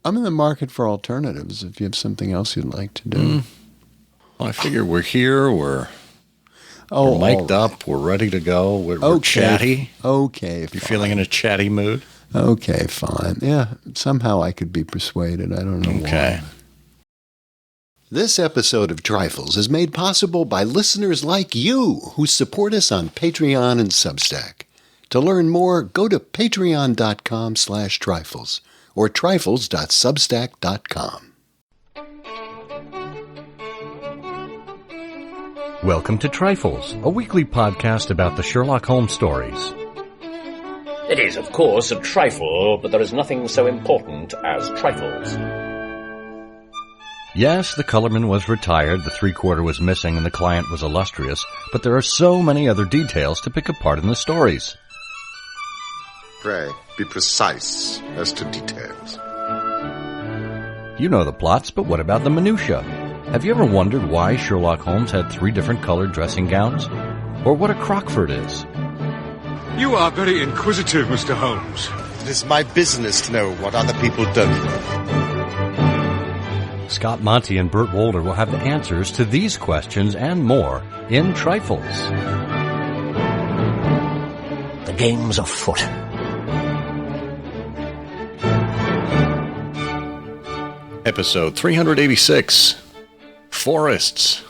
I'm in the market for alternatives if you have something else you'd like to do. Well, I figure we're here, we're mic'd up, we're ready to go, we're chatty. Okay, You're feeling in a chatty mood? Okay, fine. Yeah, somehow I could be persuaded. I don't know why. This episode of Trifles is made possible by listeners like you who support us on Patreon and Substack. To learn more, go to patreon.com/trifles or trifles.substack.com. Welcome to Trifles, a weekly podcast about the Sherlock Holmes stories. It is, of course, a trifle, but there is nothing so important as trifles. Yes, the colorman was retired, the three-quarter was missing, and the client was illustrious, but there are so many other details to pick apart in the stories. Pray, be precise as to details. You know the plots, but what about the minutiae? Have you ever wondered why Sherlock Holmes had 3 different colored dressing gowns? Or what a Crockford is? You are very inquisitive, Mr. Holmes. It is my business to know what other people don't know. Scott Monty and Burt Wolder will have the answers to these questions and more in Trifles. The game's afoot. Episode 386, Forests.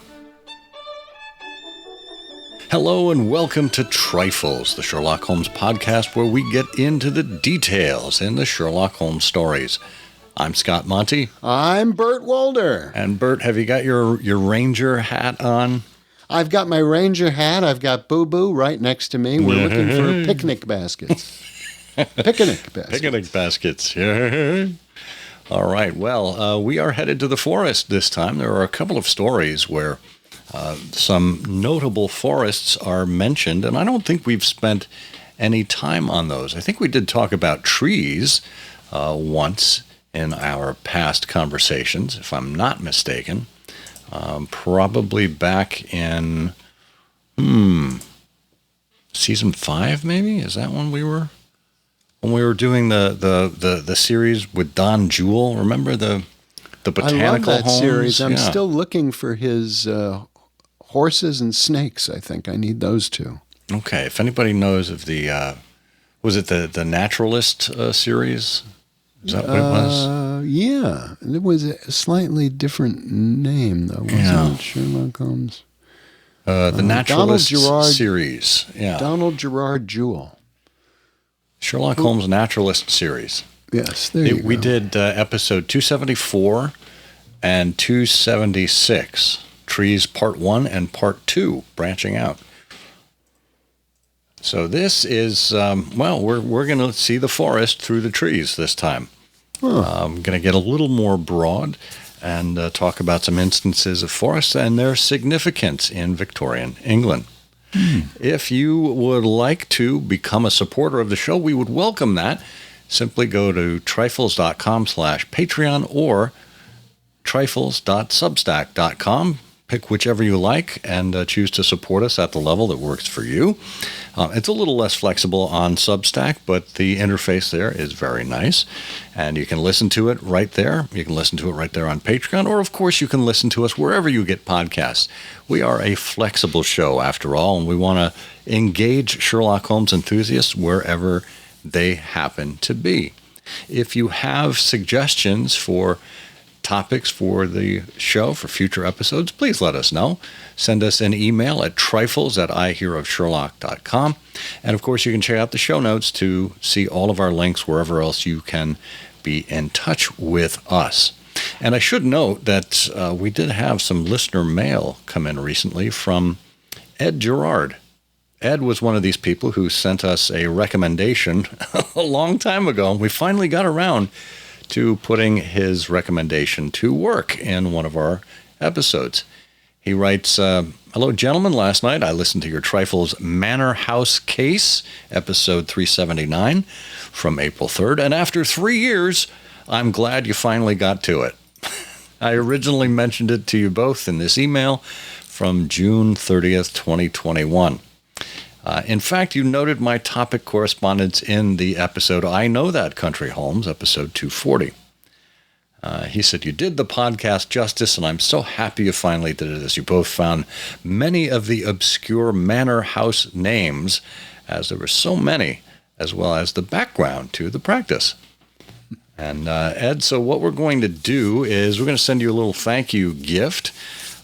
Hello and welcome to Trifles, the Sherlock Holmes podcast where we get into the details in the Sherlock Holmes stories. I'm Scott Monty. I'm Burt Wolder. And Burt, have you got your Ranger hat on? I've got my Ranger hat. I've got Boo Boo right next to me. We're looking for picnic baskets. Picnic baskets. Yeah. All right. Well, we are headed to the forest this time. There are a couple of stories where some notable forests are mentioned, and I don't think we've spent any time on those. I think we did talk about trees once in our past conversations, if I'm not mistaken. Probably back in season 5, maybe? Is that when we were doing the series with Don Jewell? Remember the botanical I love that homes? series. I'm Yeah. still looking for his horses and snakes. I think I need those two. Okay, if anybody knows of the was it the Naturalist series? Is that what it was? Yeah. It was a slightly different name, though, wasn't it? Sherlock Holmes. The Naturalist Gerard, series. Yeah. Donald Gerard Jewell. Sherlock Holmes Naturalist series. Yes, there you go. We did episode 274 and 276. Trees Part 1 and Part 2, branching out. So this is, we're going to see the forest through the trees this time. I'm going to get a little more broad and talk about some instances of forests and their significance in Victorian England. If you would like to become a supporter of the show, we would welcome that. Simply go to trifles.com/Patreon or trifles.substack.com. Pick whichever you like and choose to support us at the level that works for you. It's a little less flexible on Substack, but the interface there is very nice. And you can listen to it right there. You can listen to it right there on Patreon. Or, of course, you can listen to us wherever you get podcasts. We are a flexible show, after all, and we want to engage Sherlock Holmes enthusiasts wherever they happen to be. If you have suggestions for topics for the show, for future episodes, please let us know. Send us an email at trifles@ihearofsherlock.com. And, of course, you can check out the show notes to see all of our links wherever else you can be in touch with us. And I should note that we did have some listener mail come in recently from Ed Gerard. Ed was one of these people who sent us a recommendation a long time ago. We finally got around to putting his recommendation to work in one of our episodes. He writes, hello, gentlemen. Last night I listened to your Trifles Manor House Case, episode 379 from April 3rd. And after 3 years, I'm glad you finally got to it. I originally mentioned it to you both in this email from June 30th, 2021. In fact, you noted my topic correspondence in the episode I Know That Country, Holmes, episode 240. He said, "You did the podcast justice, and I'm so happy you finally did it, as you both found many of the obscure manor house names, as there were so many, as well as the background to the practice." And Ed, so what we're going to do is we're going to send you a little thank you gift.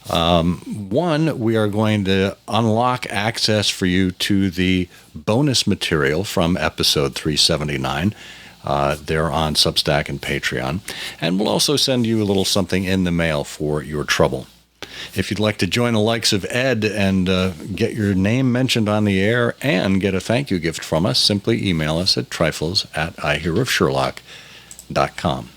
One, we are going to unlock access for you to the bonus material from episode 379. They're on Substack and Patreon. And we'll also send you a little something in the mail for your trouble. If you'd like to join the likes of Ed and get your name mentioned on the air and get a thank you gift from us, simply email us at trifles@ihearofsherlock.com.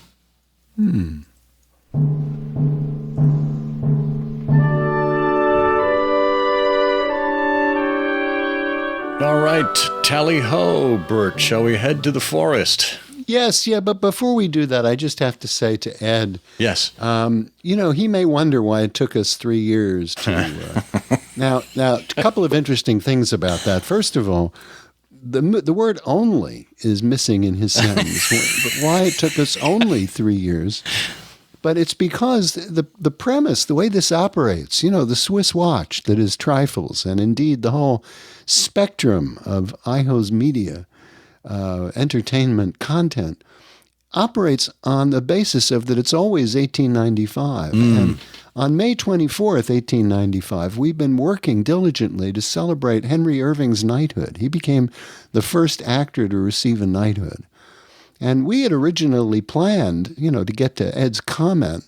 All right, tally-ho, Bert. Shall we head to the forest? Yes, yeah, but before we do that, I just have to say to Ed, Yes. he may wonder why it took us 3 years to. Now, a couple of interesting things about that. First of all, the word "only" is missing in his sentence. But why it took us only 3 years? But it's because the premise, the way this operates, the Swiss watch that is Trifles, and indeed the whole spectrum of IHO's media, entertainment content, operates on the basis of that it's always 1895. And on May 24th, 1895, we've been working diligently to celebrate Henry Irving's knighthood. He became the first actor to receive a knighthood. And we had originally planned, to get to Ed's comment,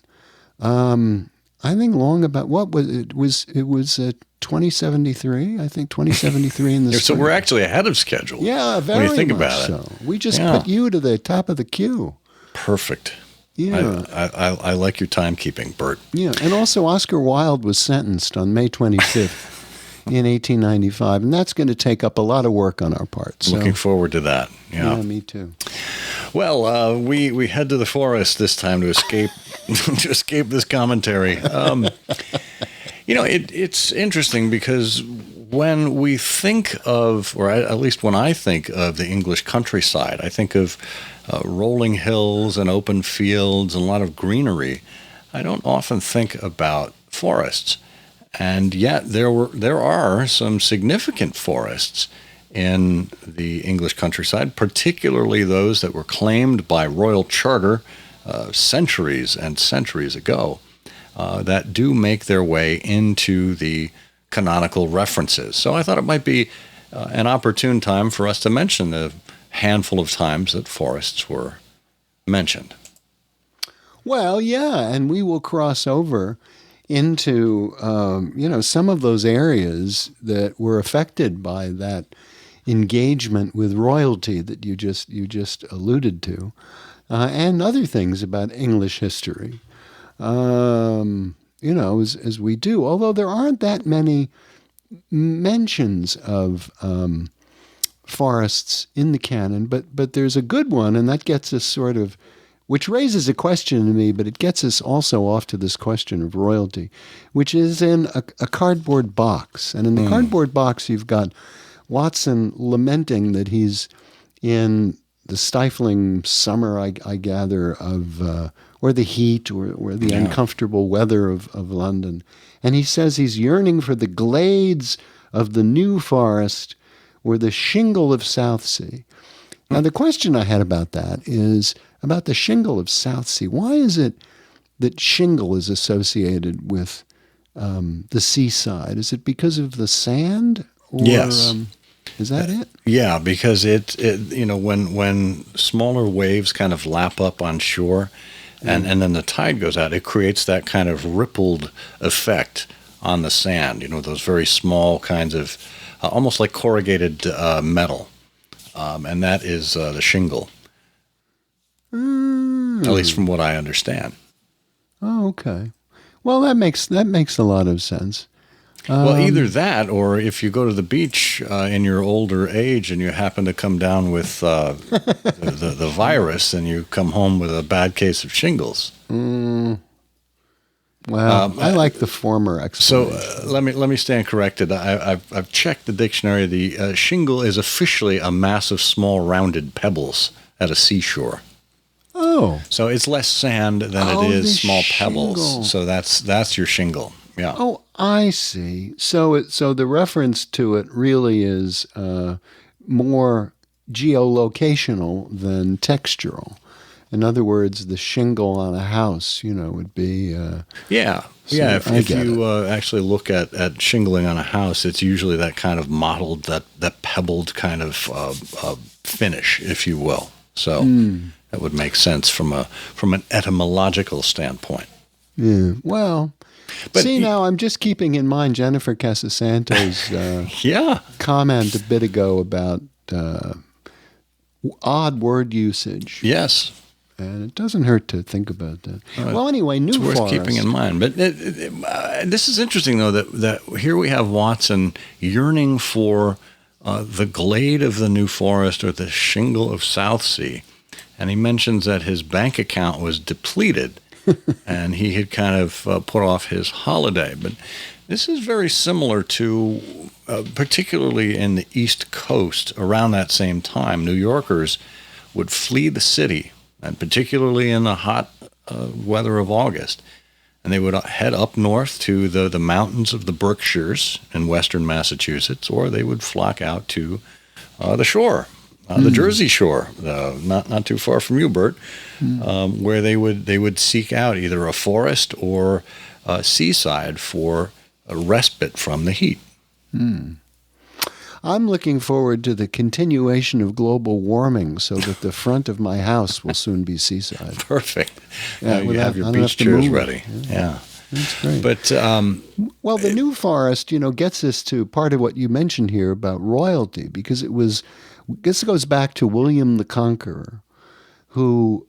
I think long about, what was it? It was 2073, I think 2073 in the So spring. we're actually ahead of schedule. Yeah, very when you think much about so. it. We just put you to the top of the queue. Perfect. Yeah. I like your timekeeping, Bert. Yeah, and also Oscar Wilde was sentenced on May 25th in 1895, and that's going to take up a lot of work on our part. So. Looking forward to that. Yeah, me too. Well, we head to the forest this time to escape to escape this commentary. It's interesting because when we think of, or at least when I think of the English countryside, I think of rolling hills and open fields and a lot of greenery. I don't often think about forests, and yet there are some significant forests in the English countryside, particularly those that were claimed by royal charter centuries and centuries ago, that do make their way into the canonical references. So I thought it might be an opportune time for us to mention the handful of times that forests were mentioned. Well, yeah, and we will cross over into, some of those areas that were affected by that engagement with royalty that you just alluded to, and other things about English history, as we do. Although there aren't that many mentions of forests in the canon, but there's a good one, and that gets us sort of, which raises a question to me, but it gets us also off to this question of royalty, which is in a cardboard box. And in the cardboard box, you've got Watson lamenting that he's in the stifling summer, I gather, of or the heat or the uncomfortable weather of London. And he says he's yearning for the glades of the New Forest or the shingle of Southsea. Now, the question I had about that is about the shingle of Southsea. Why is it that shingle is associated with the seaside? Is it because of the sand? Or, yes. Is that it? Yeah, because it when smaller waves kind of lap up on shore and then the tide goes out, it creates that kind of rippled effect on the sand, those very small kinds of, almost like corrugated metal. And that is the shingle. At least from what I understand. Oh, okay. Well, that makes a lot of sense. Well, either that, or if you go to the beach in your older age and you happen to come down with the virus, and you come home with a bad case of shingles. Well, I like the former explanation. So let me stand corrected. I've checked the dictionary. The shingle is officially a mass of small rounded pebbles at a seashore. Oh. So it's less sand than it is small pebbles. So that's your shingle. Yeah. Oh, I see. So the reference to it really is more geolocational than textural. In other words, the shingle on a house, would be... If you actually look at shingling on a house, it's usually that kind of mottled, that pebbled kind of finish, if you will. So that would make sense from an etymological standpoint. Yeah, well... But now I'm just keeping in mind Jennifer Casasanto's comment a bit ago about odd word usage. Yes. And it doesn't hurt to think about that. Well, anyway, New Forest. It's worth keeping in mind. But this is interesting, though, that here we have Watson yearning for the glade of the New Forest or the shingle of Southsea. And he mentions that his bank account was depleted and he had kind of put off his holiday. But this is very similar to, particularly in the East Coast around that same time, New Yorkers would flee the city, and particularly in the hot weather of August. And they would head up north to the mountains of the Berkshires in western Massachusetts, or they would flock out to the shore, the Jersey Shore, not too far from you, Bert, where they would seek out either a forest or a seaside for a respite from the heat. I'm looking forward to the continuation of global warming so that the front of my house will soon be seaside. Perfect. Yeah, you have your beach chairs ready. Yeah. That's great. But well, the New Forest, gets us to part of what you mentioned here about royalty, because this goes back to William the Conqueror, who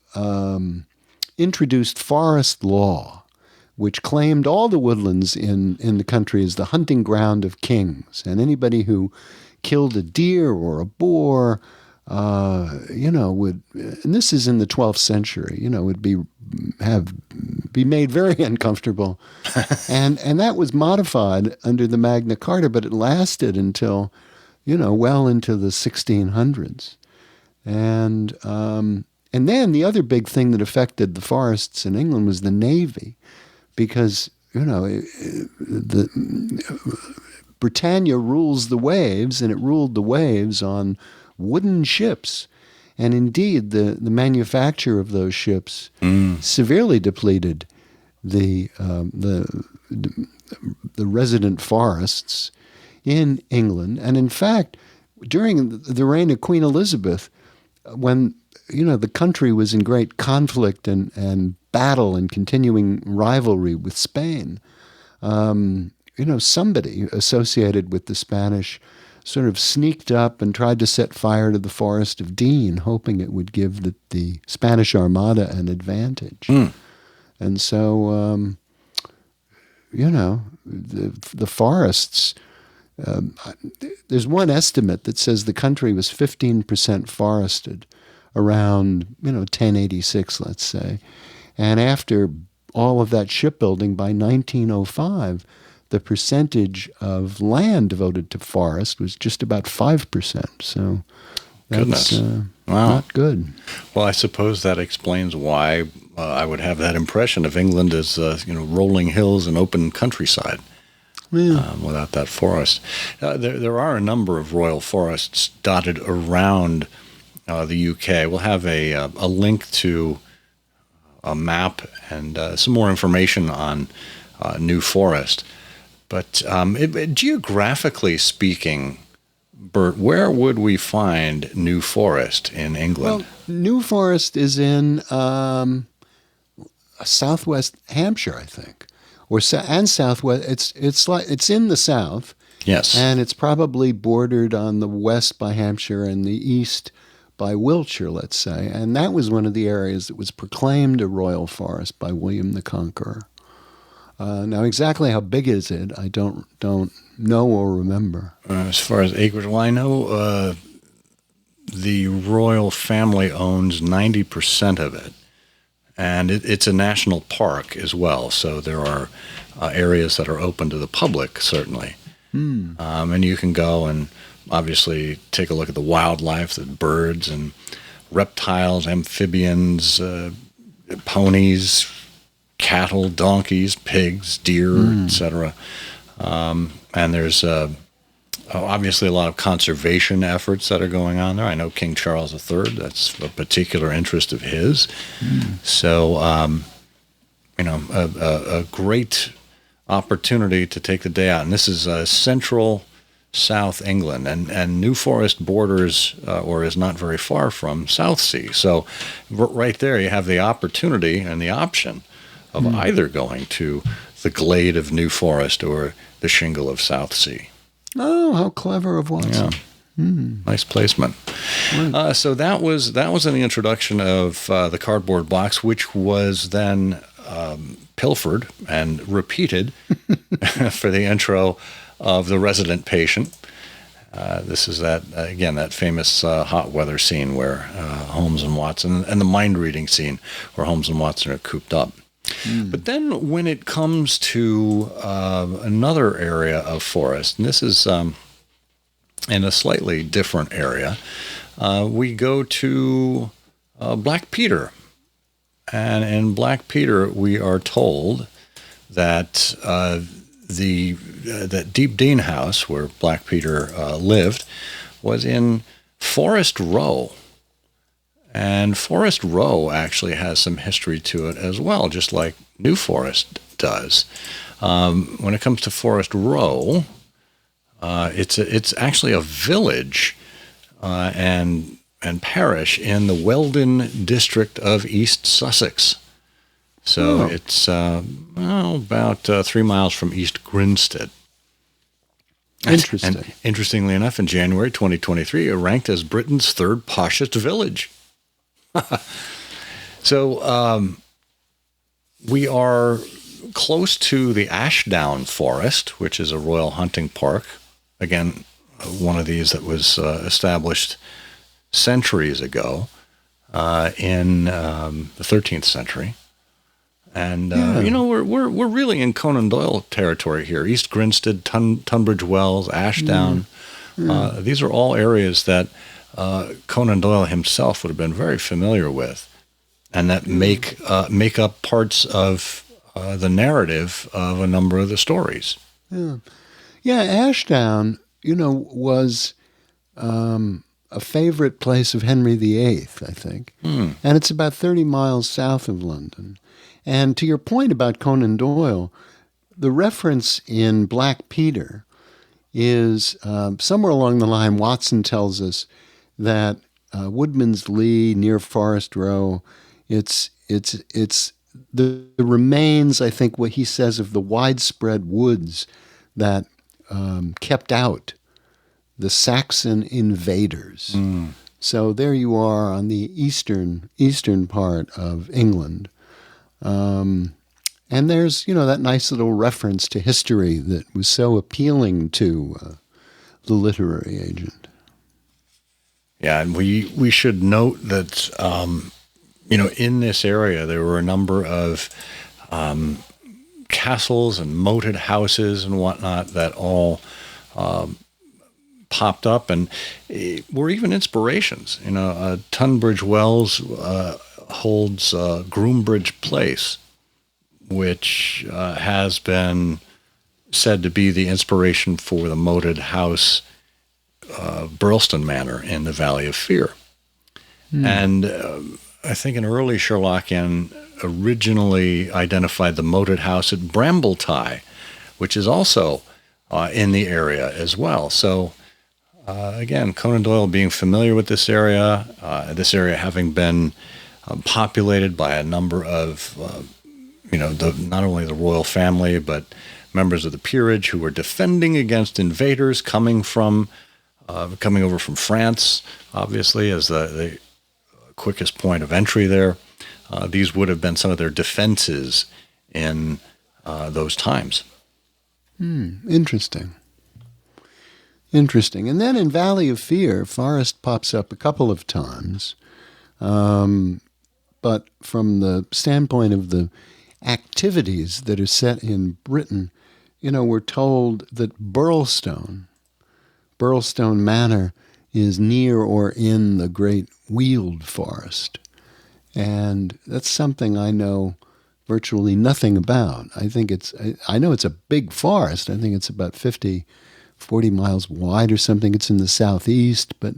introduced forest law, which claimed all the woodlands in the country as the hunting ground of kings, and anybody who killed a deer or a boar, would, and this is in the 12th century, would be made very uncomfortable, and that was modified under the Magna Carta, but it lasted until, well into the 1600s, and then the other big thing that affected the forests in England was the navy, because Britannia rules the waves, and it ruled the waves on wooden ships. And indeed, the manufacture of those ships severely depleted the resident forests in England. And in fact, during the reign of Queen Elizabeth, when the country was in great conflict and battle and continuing rivalry with Spain, somebody associated with the Spanish sort of sneaked up and tried to set fire to the Forest of Dean, hoping it would give the Spanish Armada an advantage. And so, the forests, there's one estimate that says the country was 15% forested around, 1086, let's say. And after all of that shipbuilding, by 1905, the percentage of land devoted to forest was just about 5%. So that's not good. Well, I suppose that explains why I would have that impression of England as rolling hills and open countryside. Yeah. Without that forest. There are a number of royal forests dotted around the UK. We'll have a link to a map and some more information on New Forest. But geographically speaking, Bert, where would we find New Forest in England? Well, New Forest is in southwest Hampshire, I think, and southwest. It's in the south. Yes, and it's probably bordered on the west by Hampshire and the east by Wiltshire, let's say. And that was one of the areas that was proclaimed a royal forest by William the Conqueror. Now, exactly how big is it? I don't know or remember. As far as acreage, well, I know the royal family owns 90% of it, and it's a national park as well. So there are areas that are open to the public, certainly, and you can go and obviously take a look at the wildlife, the birds and reptiles, amphibians, ponies, cattle, donkeys, pigs, deer, etc. And there's obviously a lot of conservation efforts that are going on there. I know King Charles III, that's a particular interest of his. So, a great opportunity to take the day out. And this is central South England, and New Forest borders or is not very far from Southsea. So right there you have the opportunity and the option of either going to the glade of New Forest or the shingle of Southsea. Oh, how clever of Watson. Yeah. Nice placement. Right. So that was in the introduction of the cardboard box, which was then pilfered and repeated for the intro of The Resident Patient. This is that famous hot weather scene where Holmes and Watson, and the mind reading scene where Holmes and Watson are cooped up. But then when it comes to another area of forest, and this is in a slightly different area, we go to Black Peter. And in Black Peter, we are told that that Deep Dean House, where Black Peter lived, was in Forest Row. And Forest Row actually has some history to it as well, just like New Forest does. When it comes to Forest Row, it's actually a village and parish in the Weldon district of East Sussex. So it's about 3 miles from East Grinstead. Interesting. And interestingly enough, in January 2023, it ranked as Britain's third poshest village. So we are close to the Ashdown Forest, which is a royal hunting park. Again, one of these that was established centuries ago in the 13th century. And we're really in Conan Doyle territory here. East Grinstead, Tunbridge Wells, Ashdown. These are all areas that Conan Doyle himself would have been very familiar with, and that make up parts of the narrative of a number of the stories. Ashdown, was a favorite place of Henry VIII, I think, and it's about 30 miles south of London. And to your point about Conan Doyle, the reference in Black Peter is somewhere along the line. Watson tells us that Woodman's Lee near Forest Row, it's the remains, I think, what he says, of the widespread woods that kept out the Saxon invaders. So there you are on the eastern part of England. And there's, that nice little reference to history that was so appealing to the literary agent. Yeah, and we should note that, in this area, there were a number of castles and moated houses and whatnot that all popped up and were even inspirations. Tunbridge Wells holds Groombridge Place, which has been said to be the inspiration for the moated house Burleston Manor in the Valley of Fear. And I think an early Sherlockian originally identified the moated house at Brambletie, which is also in the area as well. So again, Conan Doyle being familiar with this area having been populated by a number of, not only the royal family, but members of the peerage who were defending against invaders coming over from France, obviously, as the quickest point of entry there. These would have been some of their defenses in those times. Interesting. And then in Valley of Fear, Forest pops up a couple of times. But from the standpoint of the activities that are set in Britain, we're told that Burlstone Manor is near or in the great Weald forest. And that's something I know virtually nothing about. I know it's a big forest. I think it's about 40 miles wide or something. It's in the southeast, but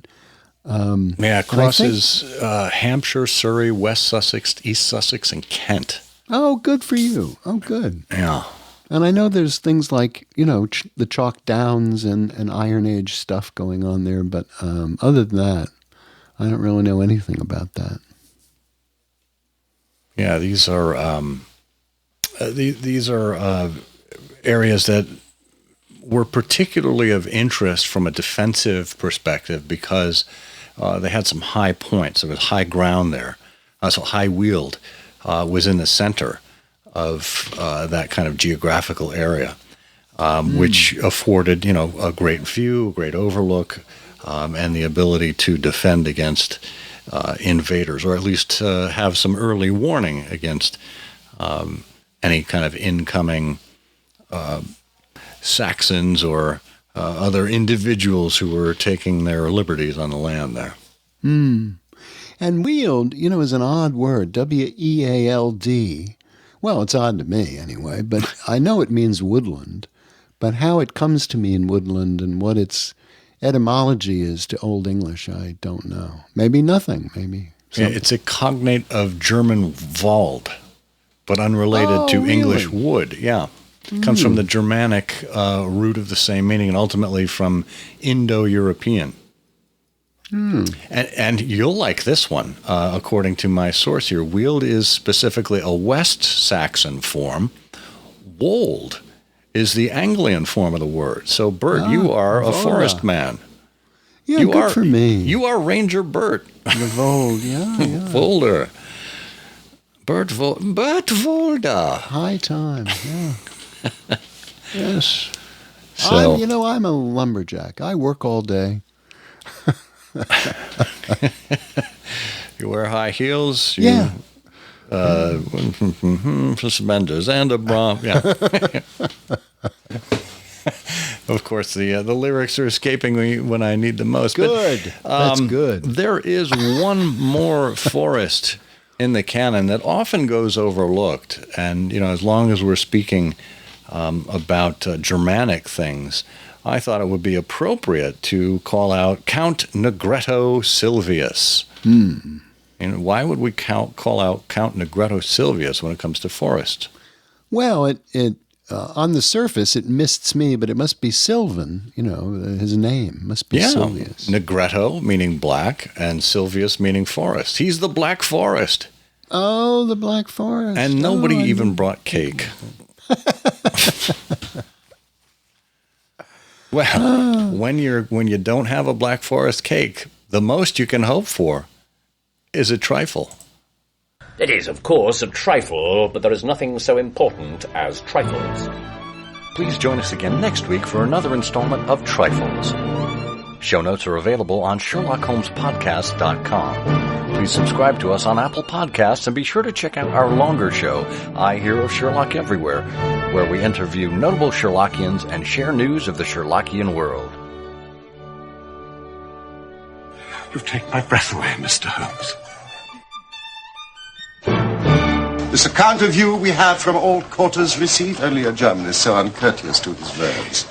it crosses Hampshire, Surrey, West Sussex, East Sussex, and Kent. Oh, good for you. Oh, good. Yeah. And I know there's things like, the Chalk Downs and Iron Age stuff going on there, but other than that, I don't really know anything about that. Yeah, these are areas that were particularly of interest from a defensive perspective because they had some high points. There was high ground there. So High Weald was in the center of that kind of geographical area, which afforded, a great view, a great overlook, and the ability to defend against invaders, or at least have some early warning against any kind of incoming Saxons or other individuals who were taking their liberties on the land there. And Weald, is an odd word, W-E-A-L-D. Well, it's odd to me anyway, but I know it means woodland. But how it comes to mean woodland and what its etymology is to Old English, I don't know. Maybe nothing, maybe something. Yeah, it's a cognate of German Wald, but unrelated to English really? wood. Yeah. It comes from the Germanic root of the same meaning and ultimately from Indo-European. And you'll like this one, according to my source here. Weald is specifically a West Saxon form. Wold is the Anglian form of the word. So, Bert, you are a forest man. Yeah, good for me. You are Ranger Bert. The Vold, yeah. Volder. Bert Volda. High time, yeah. Yes. So, I'm a lumberjack. I work all day. You wear high heels. Yeah. Suspenders and a bra. Yeah. Of course, the lyrics are escaping me when I need them most. Good. But, That's good. There is one more forest in the canon that often goes overlooked. And, as long as we're speaking about Germanic things, I thought it would be appropriate to call out Count Negretto Silvius. And why would we call out Count Negretto Silvius when it comes to forest? Well, it on the surface it mists me, but it must be Sylvan. His name must be Silvius. Negretto meaning black, and Silvius meaning forest. He's the Black Forest. Oh, the Black Forest. And nobody even brought cake. Well, when you don't have a Black Forest cake, the most you can hope for is a trifle. It is, of course, a trifle, but there is nothing so important as trifles. Please join us again next week for another installment of Trifles. Show notes are available on SherlockHolmesPodcast.com. Please subscribe to us on Apple Podcasts and be sure to check out our longer show, I Hear of Sherlock Everywhere, where we interview notable Sherlockians and share news of the Sherlockian world. You've taken my breath away, Mr. Holmes. This account of you we have from all quarters received. Only a German is so uncourteous to his verbs.